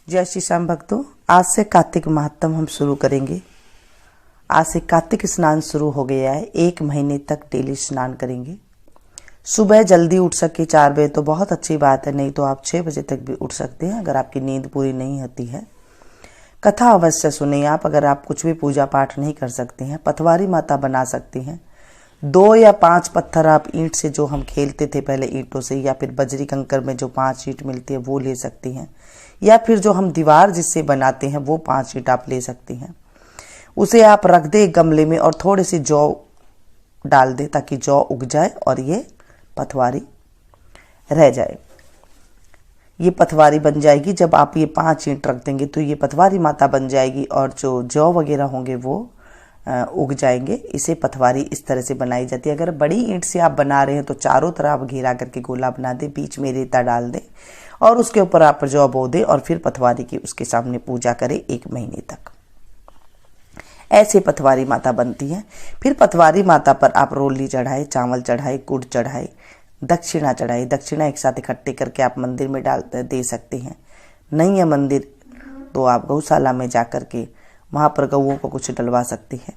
जय श्री श्याम भक्तों, आज से कार्तिक महात्म हम शुरू करेंगे। आज से कार्तिक स्नान शुरू हो गया है। 1 महीने तक डेली स्नान करेंगे। सुबह जल्दी उठ सके 4 बजे तो बहुत अच्छी बात है, नहीं तो आप 6 बजे तक भी उठ सकते हैं अगर आपकी नींद पूरी नहीं होती है। कथा अवश्य सुने आप। अगर आप कुछ भी पूजा पाठ नहीं कर सकते हैं, पथवारी माता बना सकते हैं। 2 या 5 पत्थर आप ईंट से, जो हम खेलते थे पहले ईंटों से, या फिर बजरी कंकर में जो 5 ईंट मिलती है वो ले सकती हैं, या फिर जो हम दीवार जिससे बनाते हैं वो 5 ईंट आप ले सकती हैं। उसे आप रख दे गमले में और थोड़े से जौ डाल दे ताकि जौ उग जाए और ये पथवारी रह जाए। ये पथवारी बन जाएगी। जब आप ये 5 ईंट रख देंगे तो ये पथवारी माता बन जाएगी और जो जौ वगैरह होंगे वो उग जाएंगे। इसे पथवारी इस तरह से बनाई जाती है। अगर बड़ी ईंट से आप बना रहे हैं तो चारों तरफ घेरा करके गोला बना दे, बीच में रेता डाल दे और उसके ऊपर आप जौ बो दे और फिर पथवारी की उसके सामने पूजा करें 1 महीने तक। ऐसे पथवारी माता बनती है। फिर पथवारी माता पर आप रोली चढ़ाए, चावल चढ़ाए, गुड़ चढ़ाए, दक्षिणा चढ़ाए। दक्षिणा एक साथ इकट्ठे करके आप मंदिर में डाल दे सकते हैं। नहीं है मंदिर तो आप गौशाला में जा कर के वहाँ पर गौओं को कुछ डलवा सकते हैं।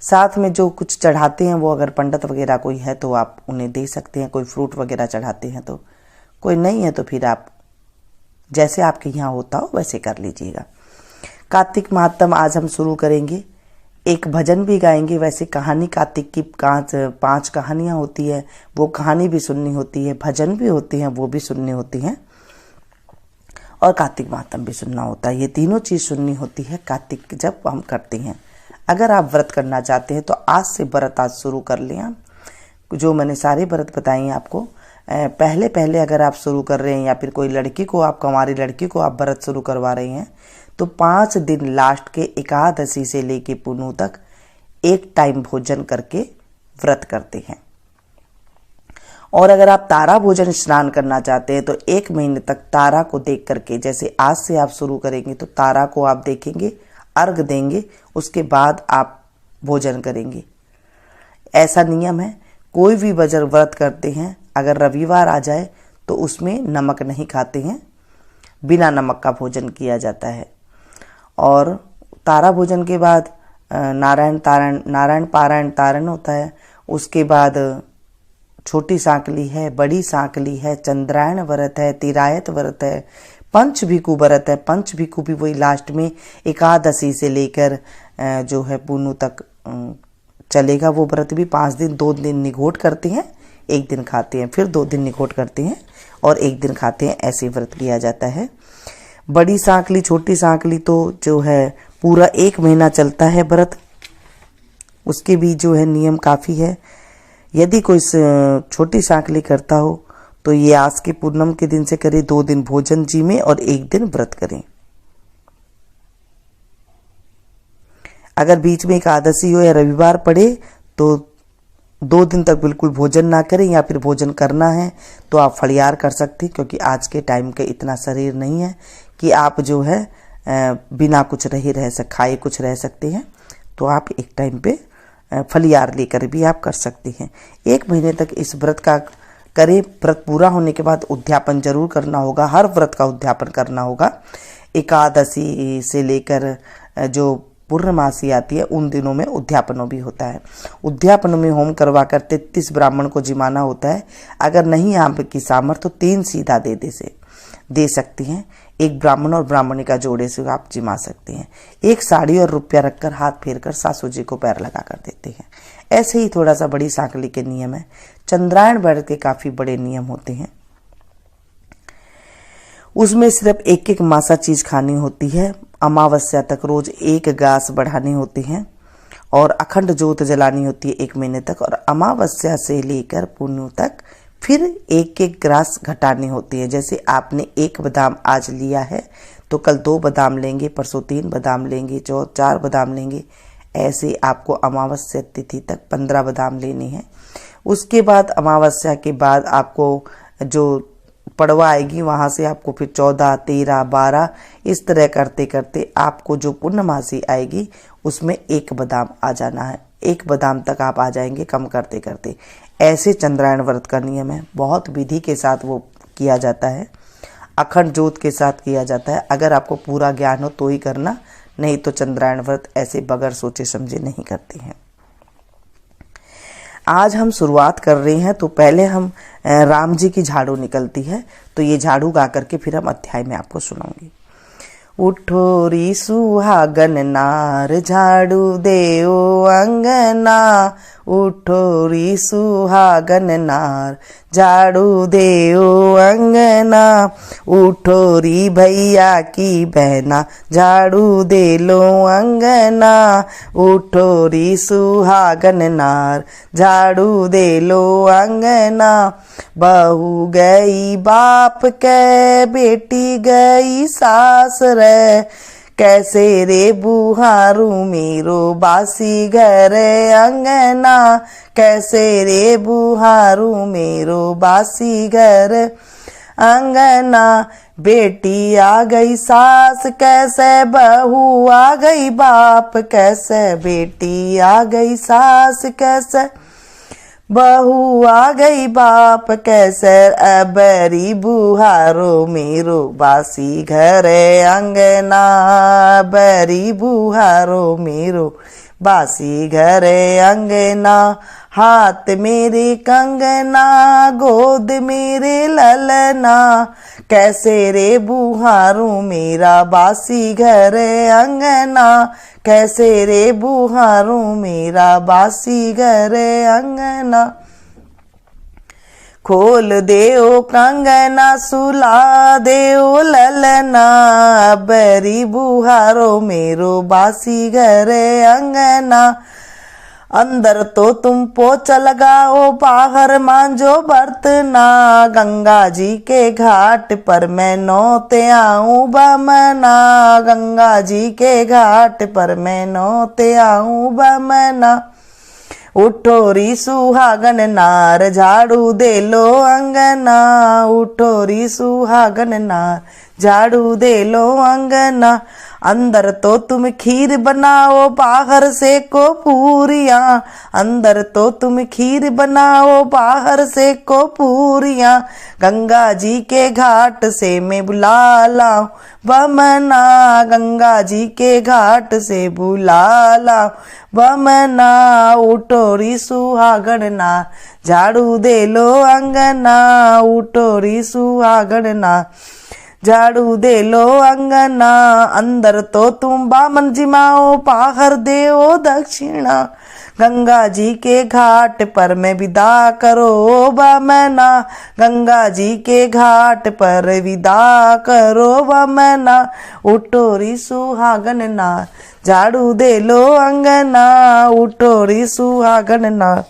साथ में जो कुछ चढ़ाते हैं वो अगर पंडित वगैरह कोई है तो आप उन्हें दे सकते हैं। कोई फ्रूट वगैरह चढ़ाते हैं तो, कोई नहीं है तो फिर आप जैसे आपके यहाँ होता हो वैसे कर लीजिएगा। कार्तिक महात्म आज हम शुरू करेंगे। एक भजन भी गाएंगे। वैसे कहानी कार्तिक की 5 कहानियाँ होती है, वो कहानी भी सुननी होती है, भजन भी होते हैं वो भी सुननी होती हैं, और कार्तिक महात्म भी सुनना होता है। ये तीनों चीज़ सुननी होती है कार्तिक जब हम करते हैं। अगर आप व्रत करना चाहते हैं तो आज से व्रत आज शुरू कर लें। आप जो मैंने सारे व्रत बताए हैं आपको, पहले अगर आप शुरू कर रहे हैं या फिर कोई लड़की को, आप कुंवारी लड़की को आप व्रत शुरू करवा रहे हैं तो 5 दिन लास्ट के एकादशी से लेके पुनू तक 1 टाइम भोजन करके व्रत करते हैं। और अगर आप तारा भोजन स्नान करना चाहते हैं तो 1 महीने तक तारा को देख करके, जैसे आज से आप शुरू करेंगे तो तारा को आप देखेंगे, अर्घ देंगे, उसके बाद आप भोजन करेंगे। ऐसा नियम है। कोई भी व्रत करते हैं, अगर रविवार आ जाए तो उसमें नमक नहीं खाते हैं, बिना नमक का भोजन किया जाता है। और तारा भोजन के बाद नारायण पारायण तारण होता है। उसके बाद छोटी सांकली है, बड़ी सांकली है, चंद्रायण व्रत है, तिरायत व्रत है, पंचभिकु व्रत है। पंचभिकु भी वही लास्ट में एकादशी से लेकर जो है पुनू तक चलेगा वो व्रत भी। 5 दिन, 2 दिन निगोट करते हैं, 1 दिन खाते हैं, फिर 2 दिन निगोट करते हैं और 1 दिन खाते हैं। ऐसे व्रत किया जाता है। बड़ी सांकली, छोटी सांकली तो जो है पूरा 1 महीना चलता है व्रत। उसके भी जो है नियम काफ़ी है। यदि कोई छोटी सांकली करता हो तो ये आज के पूर्णम के दिन से करे, 2 दिन भोजन जी में और 1 दिन व्रत करें। अगर बीच में एकादशी हो या रविवार पड़े तो 2 दिन तक बिल्कुल भोजन ना करें, या फिर भोजन करना है तो आप फलियार कर सकते हैं, क्योंकि आज के टाइम का इतना शरीर नहीं है कि आप जो है बिना कुछ खाए कुछ रह सकते हैं। तो आप एक टाइम पे फलियार लेकर भी आप कर सकते हैं। 1 महीने तक इस व्रत का करें। व्रत पूरा होने के बाद उद्यापन जरूर करना होगा। हर व्रत का उद्यापन करना होगा। एकादशी से लेकर जो पूर्णमासी आती है उन दिनों में उद्यापनों भी होता है। उद्यापनों में होम करवा कर 33 ब्राह्मण को जिमाना होता है। अगर नहीं आपकी सामर्थ्य तो 3 सीधा दे सकती हैं। 1 ब्राह्मण और ब्राह्मणी का जोड़े से आप जिमा सकते हैं। 1 साड़ी और रुपया रखकर हाथ फेर कर सासू जी को पैर लगा कर देते हैं। ऐसे ही थोड़ा सा बड़ी सांकली के नियम है। चंद्रायण व्रत के काफी बड़े नियम होते हैं। उसमें सिर्फ 1 मासा चीज खानी होती है। अमावस्या तक रोज 1 गास बढ़ानी होती है और अखंड ज्योत जलानी होती है 1 महीने तक। और अमावस्या से लेकर पुण्य तक फिर 1 ग्रास घटानी होती है। जैसे आपने 1 बादाम आज लिया है तो कल 2 बादाम लेंगे, परसों 3 बादाम लेंगे, 4 बादाम लेंगे। ऐसे आपको अमावस्या तिथि तक 15 बादाम लेने हैं। उसके बाद अमावस्या के बाद आपको जो पड़वा आएगी वहाँ से आपको फिर 14, 13, 12 इस तरह करते करते आपको जो पूर्णमासी आएगी उसमें 1 बादाम आ जाना है। 1 बादाम तक आप आ जाएंगे कम करते करते। ऐसे चंद्रायण व्रत का नियम है। बहुत विधि के साथ वो किया जाता है। अखंड ज्योत के साथ किया जाता है। अगर आपको पूरा ज्ञान हो तो ही करना, नहीं तो चंद्रायण व्रत ऐसे बगैर सोचे समझे नहीं करते हैं। आज हम शुरुआत कर रहे हैं, तो पहले हम राम जी की झाड़ू निकलती है, तो ये झाड़ू गा करके फिर हम अध्याय में आपको सुनाऊंगी। उठो री सुहागन नार, झाड़ू देओ अंगना। उठो री सुहागन नार, झाड़ू देओ अंगना। उठो री भैया की बहना, झाड़ू दे लो अंगना। उठो री सुहागन नार, झाड़ू दे लो अंगना। बहू गई बाप के, बेटी गई सास रे। कैसे रे बुहारू मेरो, बासी घर अंगना। कैसे रे बुहारू मेरो, बासी घर अंगना। बेटी आ गई सास कैसे, बहू आ गई बाप कैसे। बेटी आ गई सास कैसे, बहू आ गई बाप कैसे। अबरी बुहारो मेरो, बासी घर अंगना। अबरी बुहारो मेरो, बासी घर अंगना। हाथ मेरे कंगना, गोद मेरे ललना। कैसे रे बुहारू मेरा, बासी घर अंगना। कैसे रे बुहारू मेरा, बासी घर अंगना। खोल देओ कंगना, सुला देओ ललना। अबरी बुहारो मेरो, बासी घर अंगना। अंदर तो तुम पोछा लगाओ, बाहर मांजो बर्तना। गंगा जी के घाट पर मैं नौते आऊं बमना। गंगा जी के घाट पर मैं नौते आऊं बमना। उठो री सुहागन नार, झाड़ू दे लो अंगना। उठो री सुहागन नार, झाड़ू दे लो अंगना। अंदर तो तुम खीर बनाओ, बाहर से को पूरियां। अंदर तो तुम खीर बनाओ, बाहर से को पूरियां। गंगा जी के घाट से मैं बुला लाऊं बमना। गंगा जी के घाट से बुला लाऊं बमना। उठो री सुहागन नार, झाड़ू दे लो अंगना। उठो री सुहागन नार, झाड़ू दे लो अंगना। अंदर तो तुम बामन जिमाओ, बाहर देओ दक्षिणा। गंगा जी के घाट पर मैं विदा करो बमना। गंगा जी के घाट पर विदा करो बमना। उठो री सुहागन नार, झाड़ू दे लो अंगना। उठो री सुहागन नार,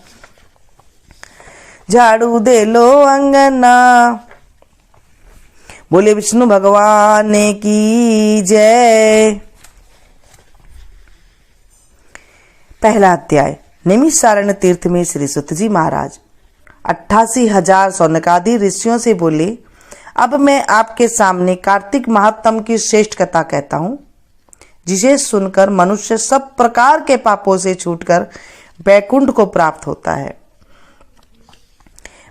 झाड़ू दे लो अंगना। बोले विष्णु भगवान की जय। पहला अध्याय। नैमिषारण्य तीर्थ में श्री सुत जी महाराज 88,000 सौनकादि ऋषियों से बोले, अब मैं आपके सामने कार्तिक महात्म की श्रेष्ठ कथा कहता हूं, जिसे सुनकर मनुष्य सब प्रकार के पापों से छूटकर बैकुंठ को प्राप्त होता है,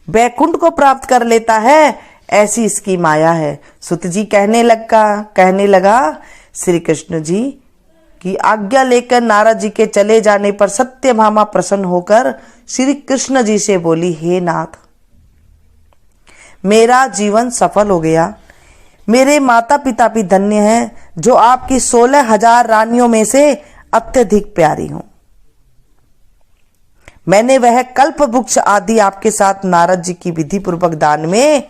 बैकुंठ को प्राप्त कर लेता है। ऐसी इसकी माया है। सुत जी कहने लगा श्री कृष्ण जी की आज्ञा लेकर नारद जी के चले जाने पर सत्यभामा प्रसन्न होकर श्री कृष्ण जी से बोली, हे नाथ, मेरा जीवन सफल हो गया। मेरे माता पिता भी धन्य हैं, जो आपकी 16,000 रानियों में से अत्यधिक प्यारी हूं। मैंने वह कल्प वृक्ष आदि आपके साथ नारद जी की विधि पूर्वक दान में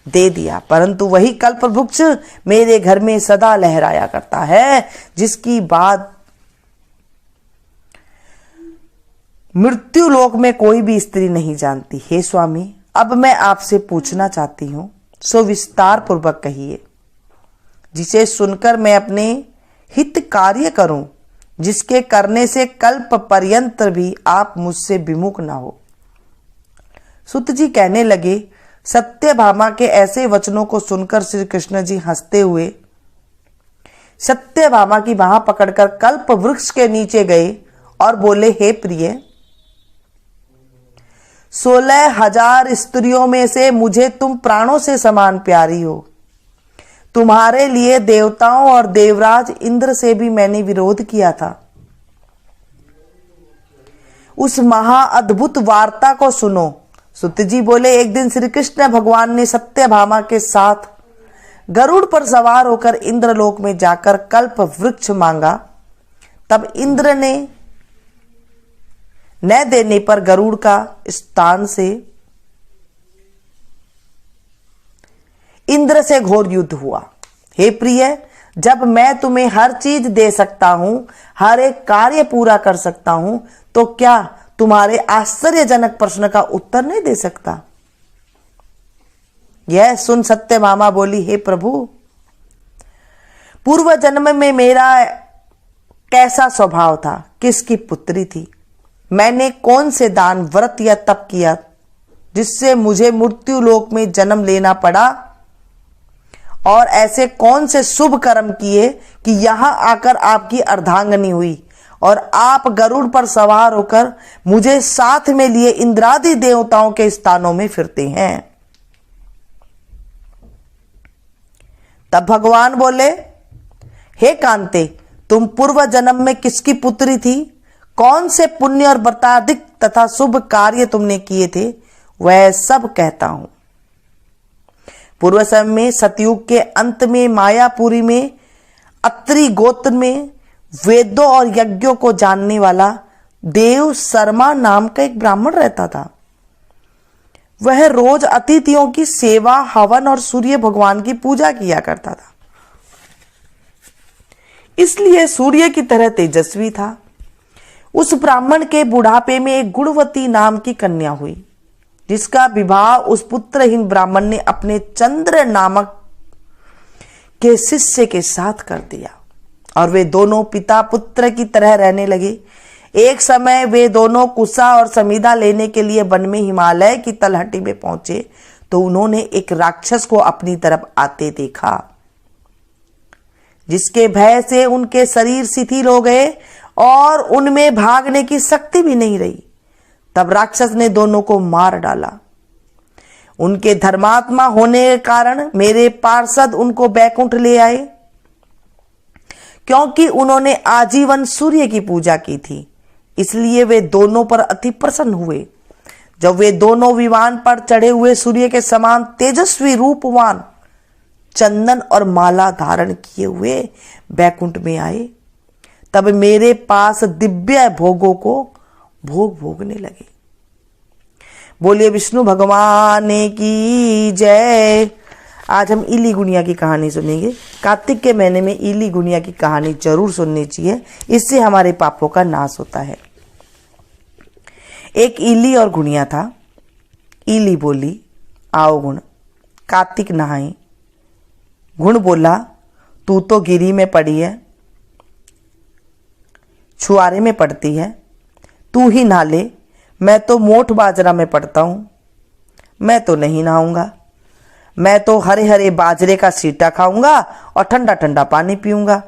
दे दिया, परंतु वही कल्प वृक्ष मेरे घर में सदा लहराया करता है, जिसकी बात मृत्यु लोक में कोई भी स्त्री नहीं जानती। हे स्वामी, अब मैं आपसे पूछना चाहती हूं, सो विस्तार पूर्वक कहिए, जिसे सुनकर मैं अपने हित कार्य करूं, जिसके करने से कल्प पर्यंत भी आप मुझसे विमुख ना हो। सुत जी कहने लगे, सत्यभामा के ऐसे वचनों को सुनकर श्री कृष्ण जी हंसते हुए सत्यभामा की बाह पकड़कर कल्प वृक्ष के नीचे गए और बोले, हे प्रिय, 16,000 स्त्रियों में से मुझे तुम प्राणों से समान प्यारी हो। तुम्हारे लिए देवताओं और देवराज इंद्र से भी मैंने विरोध किया था। उस महा अद्भुत वार्ता को सुनो। सुत जी बोले, एक दिन श्री कृष्ण भगवान ने सत्यभामा के साथ गरुड़ पर सवार होकर इंद्रलोक में जाकर कल्प वृक्ष मांगा। तब इंद्र ने न देने पर गरुड़ का स्थान से इंद्र से घोर युद्ध हुआ। हे प्रिय, जब मैं तुम्हें हर चीज दे सकता हूं, हर एक कार्य पूरा कर सकता हूं, तो क्या तुम्हारे आश्चर्यजनक प्रश्न का उत्तर नहीं दे सकता? यह सुन सत्यभामा बोली, हे प्रभु, पूर्व जन्म में मेरा कैसा स्वभाव था, किसकी पुत्री थी, मैंने कौन से दान, व्रत या तप किया जिससे मुझे मृत्यु लोक में जन्म लेना पड़ा, और ऐसे कौन से शुभ कर्म किए कि यहां आकर आपकी अर्धांगनी हुई और आप गरुड़ पर सवार होकर मुझे साथ में लिए इंद्रादि देवताओं के स्थानों में फिरते हैं। तब भगवान बोले, हे कांते, तुम पूर्व जन्म में किसकी पुत्री थी, कौन से पुण्य और व्रताधिक तथा शुभ कार्य तुमने किए थे, वह सब कहता हूं। पूर्व समय में सतयुग के अंत में मायापुरी में अत्रि गोत्र में वेदों और यज्ञों को जानने वाला देव शर्मा नाम का एक ब्राह्मण रहता था। वह रोज अतिथियों की सेवा, हवन और सूर्य भगवान की पूजा किया करता था, इसलिए सूर्य की तरह तेजस्वी था। उस ब्राह्मण के बुढ़ापे में एक गुणवती नाम की कन्या हुई, जिसका विवाह उस पुत्रहीन ब्राह्मण ने अपने चंद्र नामक के शिष्य के साथ कर दिया और वे दोनों पिता पुत्र की तरह रहने लगे। एक समय वे दोनों कुशा और समीधा लेने के लिए वन में हिमालय की तलहटी में पहुंचे तो उन्होंने एक राक्षस को अपनी तरफ आते देखा, जिसके भय से उनके शरीर शिथिल हो गए और उनमें भागने की शक्ति भी नहीं रही। तब राक्षस ने दोनों को मार डाला। उनके धर्मात्मा होने के कारण मेरे पार्षद उनको बैकुंठ ले आए, क्योंकि उन्होंने आजीवन सूर्य की पूजा की थी, इसलिए वे दोनों पर अति प्रसन्न हुए। जब वे दोनों विमान पर चढ़े हुए सूर्य के समान तेजस्वी रूपवान चंदन और माला धारण किए हुए बैकुंठ में आए, तब मेरे पास दिव्य भोगों को भोगने लगे। बोलिए विष्णु भगवान की जय। आज हम इली गुनिया की कहानी सुनेंगे। कार्तिक के महीने में इली गुनिया की कहानी जरूर सुननी चाहिए, इससे हमारे पापों का नाश होता है। एक इली और गुनिया था। इली बोली, आओ गुण। कार्तिक नहाए। गुण बोला, तू तो गिरी में पड़ी है, छुआरे में पड़ती है, तू ही नहा ले, मैं तो मोठ बाजरा में पड़ता हूं, मैं तो नहीं नहाऊंगा, मैं तो हरे हरे बाजरे का सीटा खाऊंगा और ठंडा ठंडा पानी पीऊंगा।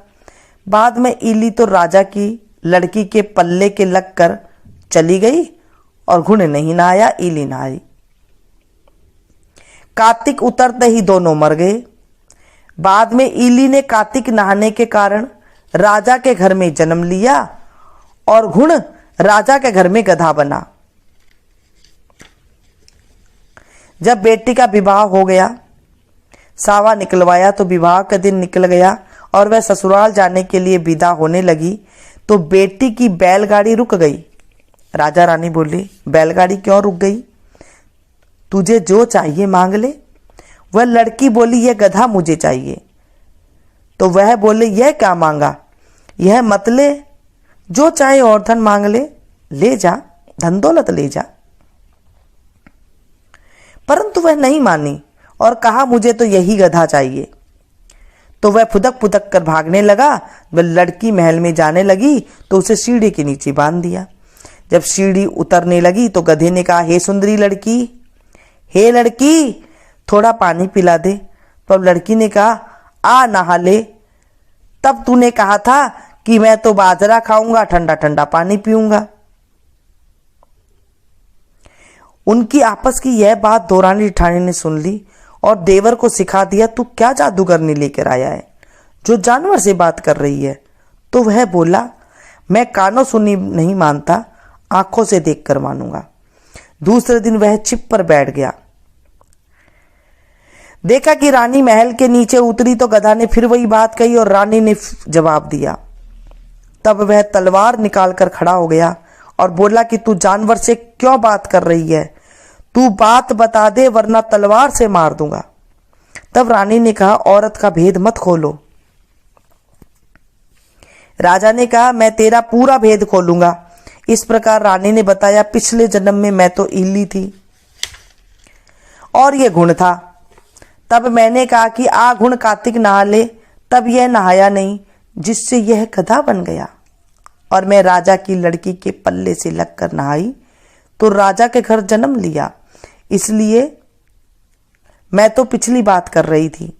बाद में इली तो राजा की लड़की के पल्ले के लगकर चली गई और घुण नहीं नहाया, इली नहाई। कार्तिक उतरते ही दोनों मर गए। बाद में इली ने कार्तिक नहाने के कारण राजा के घर में जन्म लिया और घुण राजा के घर में गधा बना। जब बेटी का विवाह हो गया, सावा निकलवाया तो विवाह का दिन निकल गया और वह ससुराल जाने के लिए विदा होने लगी तो बेटी की बैलगाड़ी रुक गई। राजा रानी बोले, बैलगाड़ी क्यों रुक गई? तुझे जो चाहिए मांग ले। वह लड़की बोली, यह गधा मुझे चाहिए। तो वह बोले, यह क्या मांगा? यह मत ले, जो चाहे और धन मांग ले जा, धन दौलत ले जा। परंतु वह नहीं मानी और कहा, मुझे तो यही गधा चाहिए। तो वह फुदक फुदक कर भागने लगा। वह लड़की महल में जाने लगी तो उसे सीढ़ी के नीचे बांध दिया। जब सीढ़ी उतरने लगी तो गधे ने कहा, हे सुंदरी लड़की, हे लड़की, थोड़ा पानी पिला दे। तब लड़की ने कहा, आ नहा ले, तब तूने कहा था कि मैं तो बाजरा खाऊंगा, ठंडा ठंडा पानी पीऊंगा। उनकी आपस की यह बात दौरानी जेठानी ने सुन ली और देवर को सिखा दिया, तू क्या जादूगरनी लेकर आया है जो जानवर से बात कर रही है? तो वह बोला, मैं कानों सुनी नहीं मानता, आंखों से देखकर मानूंगा। दूसरे दिन वह छिप पर बैठ गया। देखा कि रानी महल के नीचे उतरी तो गधा ने फिर वही बात कही और रानी ने जवाब दिया। तब वह तलवार निकालकर खड़ा हो गया और बोला कि तू जानवर से क्यों बात कर रही है? तू बात बता दे वरना तलवार से मार दूंगा। तब रानी ने कहा, औरत का भेद मत खोलो। राजा ने कहा, मैं तेरा पूरा भेद खोलूंगा। इस प्रकार रानी ने बताया, पिछले जन्म में मैं तो इल्ली थी और ये गुण था। तब मैंने कहा कि आ गुण कार्तिक नहा ले, तब यह नहाया नहीं, जिससे यह गधा बन गया। और मैं राजा की लड़की के पल्ले से लगकर नहाई तो राजा के घर जन्म लिया, इसलिए मैं तो पिछली बात कर रही थी।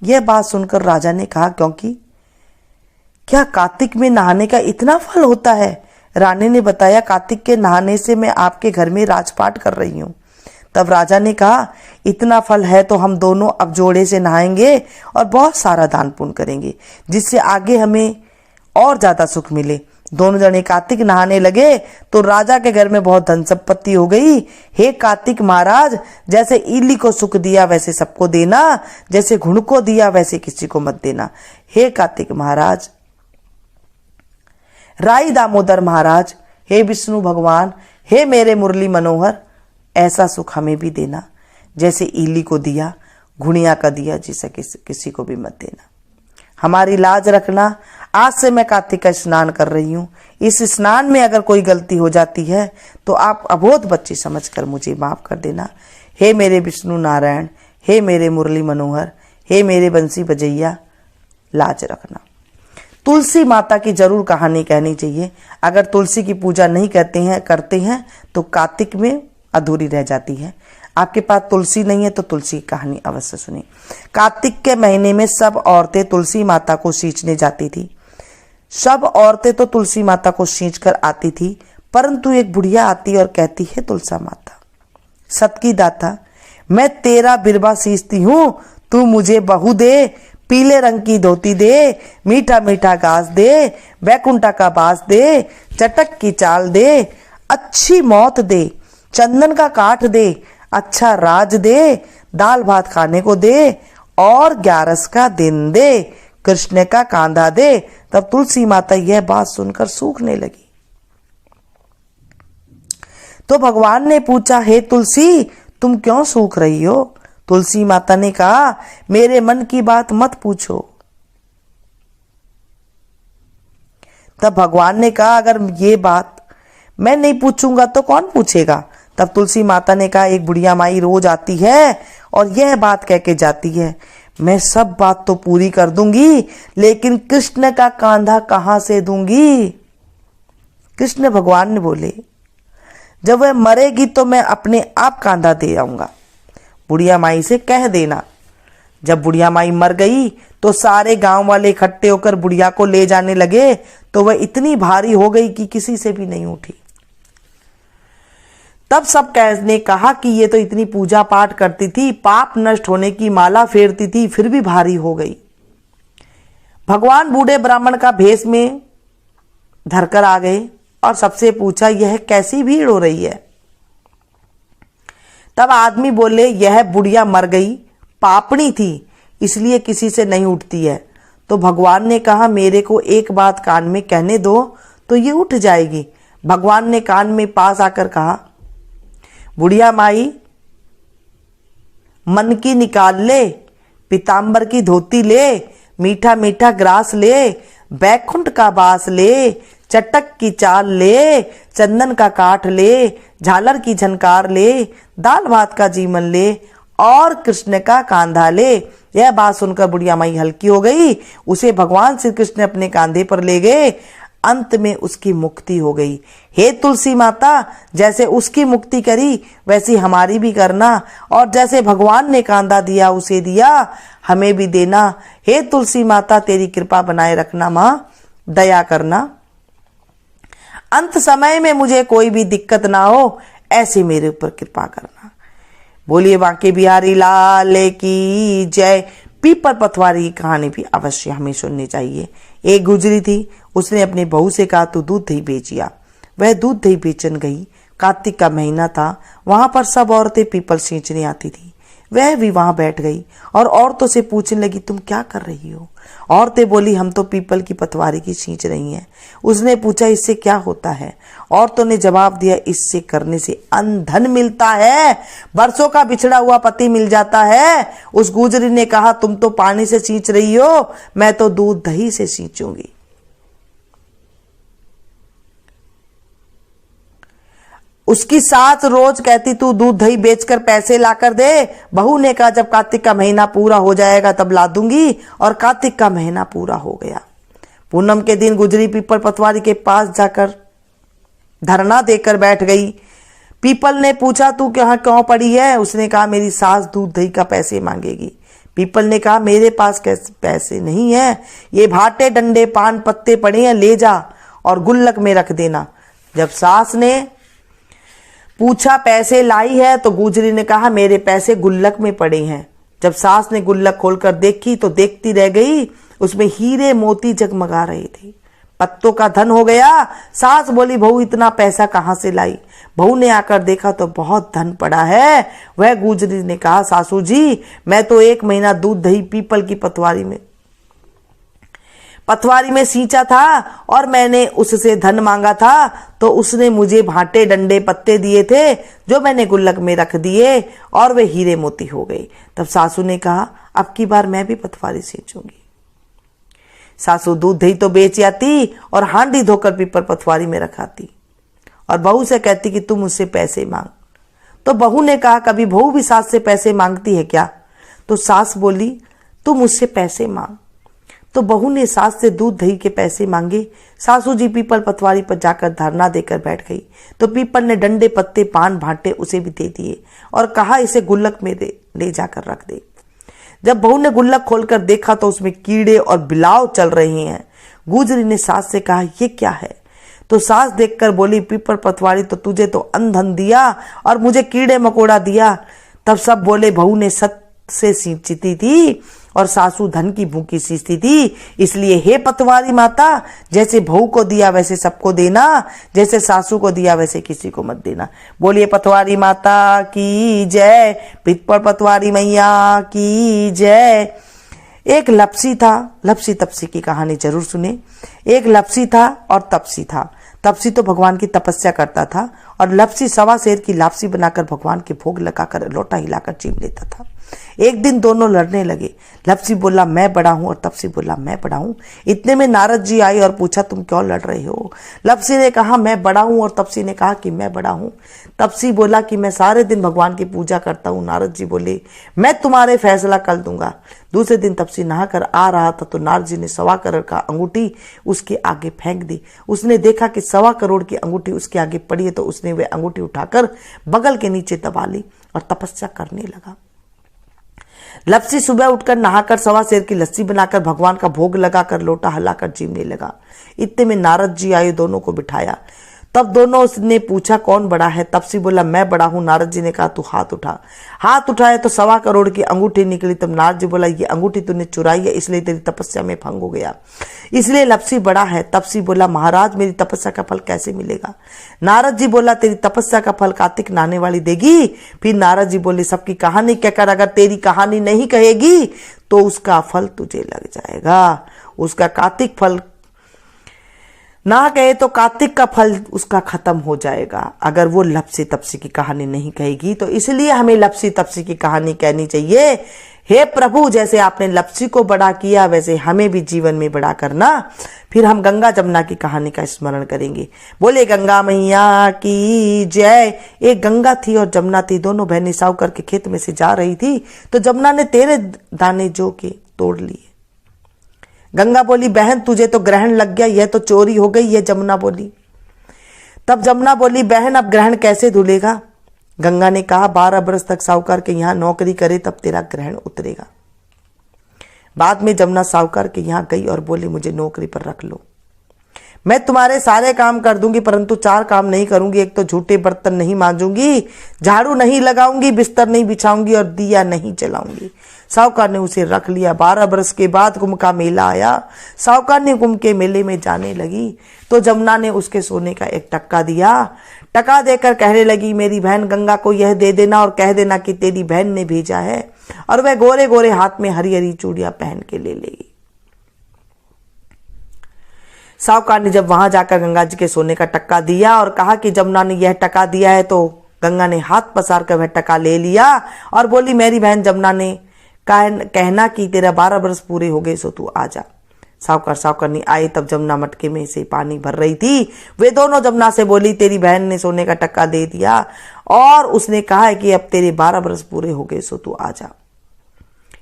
यह बात सुनकर राजा ने कहा, क्योंकि क्या कार्तिक में नहाने का इतना फल होता है? रानी ने बताया, कार्तिक के नहाने से मैं आपके घर में राजपाट कर रही हूं। तब राजा ने कहा, इतना फल है तो हम दोनों अब जोड़े से नहाएंगे और बहुत सारा दान पुण्य करेंगे, जिससे आगे हमें और ज्यादा सुख मिले। दोनों जने कार्तिक नहाने लगे तो राजा के घर में बहुत धन संपत्ति हो गई। हे कार्तिक महाराज, जैसे इल्ली को सुख दिया वैसे सबको देना, जैसे घुण को दिया वैसे किसी को मत देना। हे कार्तिक महाराज, राई दामोदर महाराज, हे विष्णु भगवान, हे मेरे मुरली मनोहर, ऐसा सुख हमें भी देना जैसे इल्ली को दिया, घुणिया का दिया, जिसे किसी को भी मत देना। हमारी लाज रखना। आज से मैं कार्तिक का स्नान कर रही हूँ। इस स्नान में अगर कोई गलती हो जाती है तो आप अबोध बच्ची समझकर मुझे माफ कर देना। हे मेरे विष्णु नारायण, हे मेरे मुरली मनोहर, हे मेरे बंसी बजैया, लाज रखना। तुलसी माता की जरूर कहानी कहनी चाहिए। अगर तुलसी की पूजा नहीं करते हैं तो कार्तिक में अधूरी रह जाती है। आपके पास तुलसी नहीं है तो तुलसी की कहानी अवश्य सुनिए। कार्तिक के महीने में सब औरतें तुलसी माता को सींचने जाती थी। सब औरतें तो तुलसी माता को सींच कर आती थी, परंतु एक बुढ़िया आती और कहती है, तुलसा माता, सत की दाता, मैं तेरा बिरबा सींचती हूं, तू मुझे बहू दे, पीले रंग की धोती दे, मीठा मीठा घास दे, बैकुंठा का बास दे, चटक की चाल दे, अच्छी मौत दे, चंदन का काठ दे, अच्छा राज दे, दाल भात खाने को दे और 11 का दिन दे, कृष्ण का कांधा दे। तब तुलसी माता यह बात सुनकर सूखने लगी। तो भगवान ने पूछा, हे तुलसी, तुम क्यों सूख रही हो? तुलसी माता ने कहा, मेरे मन की बात मत पूछो। तब भगवान ने कहा, अगर ये बात मैं नहीं पूछूंगा तो कौन पूछेगा? तब तुलसी माता ने कहा, एक बुढ़िया माई रोज आती है और यह बात कह के जाती है, मैं सब बात तो पूरी कर दूंगी, लेकिन कृष्ण का कांधा कहां से दूंगी? कृष्ण भगवान ने बोले, जब वह मरेगी तो मैं अपने आप कांधा दे आऊंगा। बुढ़िया माई से कह देना। जब बुढ़िया माई मर गई तो सारे गांव वाले इकट्ठे होकर बुढ़िया को ले जाने लगे, तो वह इतनी भारी हो गई कि किसी से भी नहीं उठी। तब सब ने कहा कि ये तो इतनी पूजा पाठ करती थी, पाप नष्ट होने की माला फेरती थी, फिर भी भारी हो गई। भगवान बूढ़े ब्राह्मण का भेष में धरकर आ गए और सबसे पूछा, यह कैसी भीड़ हो रही है? तब आदमी बोले, यह बुढ़िया मर गई, पापणी थी, इसलिए किसी से नहीं उठती है। तो भगवान ने कहा, मेरे को एक बात कान में कहने दो तो ये उठ जाएगी। भगवान ने कान में पास आकर कहा, बुढ़िया माई, मन की निकाल ले, पीतांबर की धोती ले, मीठा मीठा ग्रास ले, बैकुंठ का बास ले, चटक की चाल ले, चंदन का काठ ले, झालर की झनकार ले, दाल भात का जीवन ले और कृष्ण का कांधा ले। यह बात सुनकर बुढ़िया माई हल्की हो गई। उसे भगवान श्री कृष्ण अपने कांधे पर ले गए। अंत में उसकी मुक्ति हो गई। हे तुलसी माता, जैसे उसकी मुक्ति करी वैसी हमारी भी करना, और जैसे भगवान ने कांधा दिया उसे दिया, हमें भी देना। हे तुलसी माता, तेरी कृपा बनाए रखना माँ, दया करना। अंत समय में मुझे कोई भी दिक्कत ना हो, ऐसे मेरे ऊपर कृपा करना। बोलिए बांके बिहारी लाल की जय। पीपल पतवारी की कहानी भी अवश्य हमें सुननी चाहिए। एक गुजरी थी, उसने अपनी बहू से कहा तू दूध दही बेचिया। वह दूध दही बेचन गई। कार्तिक का महीना था, वहां पर सब औरतें पीपल सींचने आती थी। वह भी वहां बैठ गई और औरतों से पूछने लगी तुम क्या कर रही हो। औरतें बोली हम तो पीपल की पतवारी की सींच रही हैं। उसने पूछा इससे क्या होता है। औरतों ने जवाब दिया इससे करने से अन्न धन मिलता है, बरसों का बिछड़ा हुआ पति मिल जाता है। उस गुजरी ने कहा तुम तो पानी से सींच रही हो, मैं तो दूध दही से सींचूंगी। उसकी सास रोज कहती तू दूध दही बेचकर पैसे लाकर दे। बहू ने कहा जब कार्तिक का महीना पूरा हो जाएगा तब ला दूंगी। और कार्तिक का महीना पूरा हो गया। पूनम के दिन गुजरी पीपल पतवारी के पास जाकर धरना देकर बैठ गई। पीपल ने पूछा तू यहाँ क्यों पड़ी है। उसने कहा मेरी सास दूध दही का पैसे मांगेगी। पीपल ने कहा मेरे पास कैसे पैसे नहीं है, ये भाटे डंडे पान पत्ते पड़े हैं, ले जा और गुल्लक में रख देना। जब सास ने पूछा पैसे लाई है तो गुजरी ने कहा मेरे पैसे गुल्लक में पड़े हैं। जब सास ने गुल्लक खोलकर देखी तो देखती रह गई, उसमें हीरे मोती जगमगा रहे थे। पत्तों का धन हो गया। सास बोली बहू इतना पैसा कहां से लाई। बहू ने आकर देखा तो बहुत धन पड़ा है। वह गुजरी ने कहा सासू जी मैं तो 1 महीना दूध दही पीपल की पतवारी में सींचा था और मैंने उससे धन मांगा था तो उसने मुझे भाटे डंडे पत्ते दिए थे जो मैंने गुल्लक में रख दिए और वे हीरे मोती हो गए। तब सासू ने कहा अब की बार मैं भी पतवारी सींचूंगी। सासू दूध दही तो बेच आती और हांडी धोकर पीपल पतवारी में रखाती और बहू से कहती कि तुम मुझसे पैसे मांग। तो बहू ने कहा कभी बहू भी सास से पैसे मांगती है क्या। तो सास बोली तुम मुझसे पैसे मांग। तो बहू ने सास से दूध दही के पैसे मांगे। सासू जी पीपल पतवारी पर जाकर धरना देकर बैठ गई तो पीपल ने डंडे पत्ते पान भाटे उसे भी दे दिए और कहा इसे गुल्लक में ले जाकर रख दे। जब बहू ने गुल्लक खोलकर देखा तो उसमें कीड़े और बिलाव चल रहे हैं। गुजरी ने सास से कहा ये क्या है। तो सास देखकर बोली पीपल पतवारी तो तुझे तो अन्न धन दिया और मुझे कीड़े मकोड़ा दिया। तब सब बोले बहू ने सत्य से सींचती थी और सासू धन की भूखी सींचती थी। इसलिए हे पतवारी माता जैसे बहू को दिया वैसे सबको देना, जैसे सासू को दिया वैसे किसी को मत देना। बोलिए पतवारी माता की जय। पीपल पतवारी मैया की जय। एक लपसी था, लपसी तपसी की कहानी जरूर सुने। एक लपसी था और तपसी था। तपसी तो भगवान की तपस्या करता था और लपसी 1.25 सेर की लापसी बनाकर भगवान के भोग लगाकर लोटा हिलाकर चीम लेता था। एक दिन दोनों लड़ने लगे। लपसी बोला मैं बड़ा हूं और तपसी बोला मैं बड़ा हूं। इतने में नारद जी आए और पूछा तुम क्यों लड़ रहे हो। लपसी ने कहा मैं बड़ा हूं और तपसी ने कहा कि मैं बड़ा हूं। तपसी बोला कि मैं सारे दिन भगवान की पूजा करता हूं। नारद जी बोले मैं तुम्हारे फैसला कर दूंगा। दूसरे दिन तपसी नहाकर आ रहा था तो नारद जी ने 1.25 करोड़ का अंगूठी उसके आगे फेंक दी। उसने देखा कि 1.25 करोड़ की अंगूठी उसके आगे पड़ी है तो उसने वह अंगूठी उठाकर बगल के नीचे दबा ली और तपस्या करने लगा। लपसी सुबह उठकर नहाकर 1.25 सेर की लस्सी बनाकर भगवान का भोग लगाकर लोटा हिलाकर चीमने लगा। इतने में नारद जी आए, दोनों को बिठाया। तब दोनों उसने पूछा कौन बड़ा है। तपसी बोला मैं बड़ा हूं। नारद जी ने कहा तू हाथ उठा। हाथ उठाया तो 1.25 करोड़ की अंगूठी निकली। तब नारद जी बोला ये अंगूठी तूने चुराई है इसलिए तेरी तपस्या में भंग हो गया, इसलिए लपसी बड़ा है। तपसी बोला महाराज मेरी तपस्या का फल कैसे मिलेगा। नारद जी बोला तेरी तपस्या का फल कार्तिक नहाने वाली देगी। फिर नारद जी बोले सबकी कहानी कहकर अगर तेरी कहानी नहीं कहेगी तो उसका फल तुझे लग जाएगा। उसका कार्तिक फल ना कहे तो कार्तिक का फल उसका खत्म हो जाएगा अगर वो लपसी तपसी की कहानी नहीं कहेगी। तो इसलिए हमें लपसी तपसी की कहानी कहनी चाहिए। हे प्रभु जैसे आपने लपसी को बड़ा किया वैसे हमें भी जीवन में बड़ा करना। फिर हम गंगा जमुना की कहानी का स्मरण करेंगे। बोले गंगा मैया की जय। एक गंगा थी और जमुना थी, दोनों बहनें साहूकर के खेत में से जा रही थी तो जमुना ने 13 दाने जो के तोड़ लिए। गंगा बोली बहन तुझे तो ग्रहण लग गया, यह तो चोरी हो गई। यह जमुना बोली। तब जमुना बोली बहन अब ग्रहण कैसे धुलेगा। गंगा ने कहा 12 बरस तक साहूकार के यहां नौकरी करे तब तेरा ग्रहण उतरेगा। बाद में जमुना साहूकार के यहां गई और बोली मुझे नौकरी पर रख लो। मैं तुम्हारे सारे काम कर दूंगी परंतु 4 काम नहीं करूंगी। एक तो झूठे बर्तन नहीं मांजूंगी, झाड़ू नहीं लगाऊंगी, बिस्तर नहीं बिछाऊंगी और दिया नहीं जलाऊंगी। साहूकार ने उसे रख लिया। 12 बरस के बाद कुंभ का मेला आया। साहूकार ने कुंभ के मेले में जाने लगी तो जमुना ने उसके सोने का एक टक्का दिया। टका देकर कहने लगी, मेरी बहन गंगा को यह दे देना और कह देना कि तेरी बहन ने भेजा है और वह गोरे गोरे हाथ में हरी हरी चूड़ियां पहन के ले लेगी। साहूकार ने जब वहां जाकर गंगा जी के सोने का टक्का दिया और कहा कि जमुना ने यह टका दिया है, तो गंगा ने हाथ पसार कर वह टका ले लिया और बोली, मेरी बहन जमुना ने कहना कि तेरा 12 बरस पूरे हो गए सो तू आ जा। साहूकारनी आई तब जमुना मटके में से पानी भर रही थी। वे दोनों जमुना से बोली, तेरी बहन ने सोने का टक्का दे दिया और उसने कहा है कि अब तेरे 12 बरस पूरे हो गए सो तू आ जा।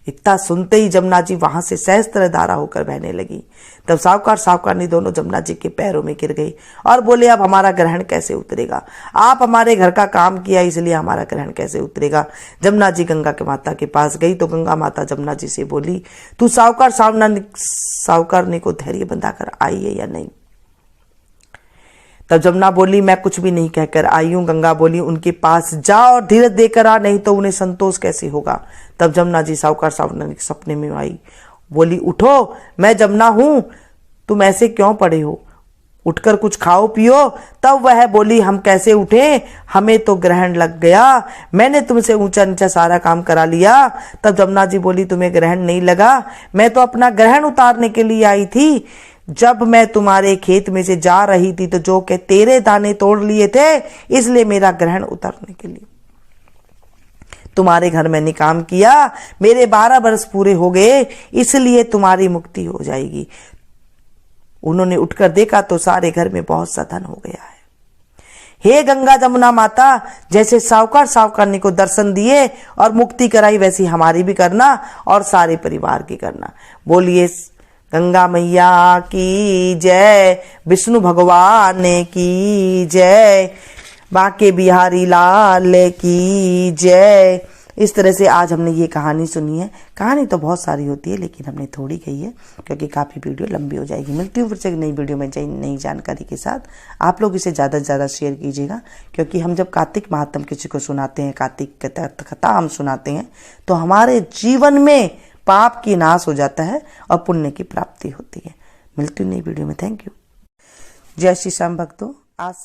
इतना सुनते ही जमुना जी वहां से सहस्त्र धारा होकर बहने लगी। तब साहूकारनी दोनों जमुना जी के पैरों में गिर गई और बोले, अब हमारा ग्रहण कैसे उतरेगा? आप हमारे घर का काम किया इसलिए हमारा ग्रहण कैसे उतरेगा? जमुना जी गंगा के माता के पास गई तो गंगा माता जमुना जी से बोली, तू साहूकारनी को धैर्य बंधाकर आई है या नहीं? तब जमुना बोली, मैं कुछ भी नहीं कहकर आई हूं। गंगा बोली, उनके पास जा और धीरज देकर आ, नहीं तो उन्हें संतोष कैसे होगा? तब जमुना जी साहूकारनी के सपने में आई। बोली, उठो, मैं जमुना हूं, तुम ऐसे क्यों पड़े हो? उठकर कुछ खाओ पियो। तब वह बोली, हम कैसे उठे, हमें तो ग्रहण लग गया, मैंने तुमसे ऊंचा नीचा सारा काम करा लिया। तब जमुना जी बोली, तुम्हें ग्रहण नहीं लगा, मैं तो अपना ग्रहण उतारने के लिए आई थी। जब मैं तुम्हारे खेत में से जा रही थी तो जो के तेरे दाने तोड़ लिए थे, इसलिए मेरा ग्रहण उतारने के लिए तुम्हारे घर मैंने काम किया। मेरे 12 बरस पूरे हो गए, इसलिए तुम्हारी मुक्ति हो जाएगी। उन्होंने उठकर देखा तो सारे घर में बहुत सा धन हो गया है। हे गंगा जमुना माता, जैसे साहूकारनी को दर्शन दिए और मुक्ति कराई, वैसी हमारी भी करना और सारे परिवार की करना। बोलिए गंगा मैया की जय, विष्णु भगवान की जय, बांके बिहारी लाल की जय। इस तरह से आज हमने ये कहानी सुनी है। कहानी तो बहुत सारी होती है लेकिन हमने थोड़ी कही है क्योंकि काफ़ी वीडियो लंबी हो जाएगी। मिलती हूँ फिर से एक नई वीडियो में नई जानकारी के साथ। आप लोग इसे ज़्यादा से ज़्यादा शेयर कीजिएगा क्योंकि हम जब कार्तिक महात्म किसी को सुनाते हैं, कार्तिक कथा हम सुनाते हैं, तो हमारे जीवन में पाप की नाश हो जाता है और पुण्य की प्राप्ति होती है। मिलती हूँ नई वीडियो में। Thank you. जय श्री श्याम भक्तों। आज से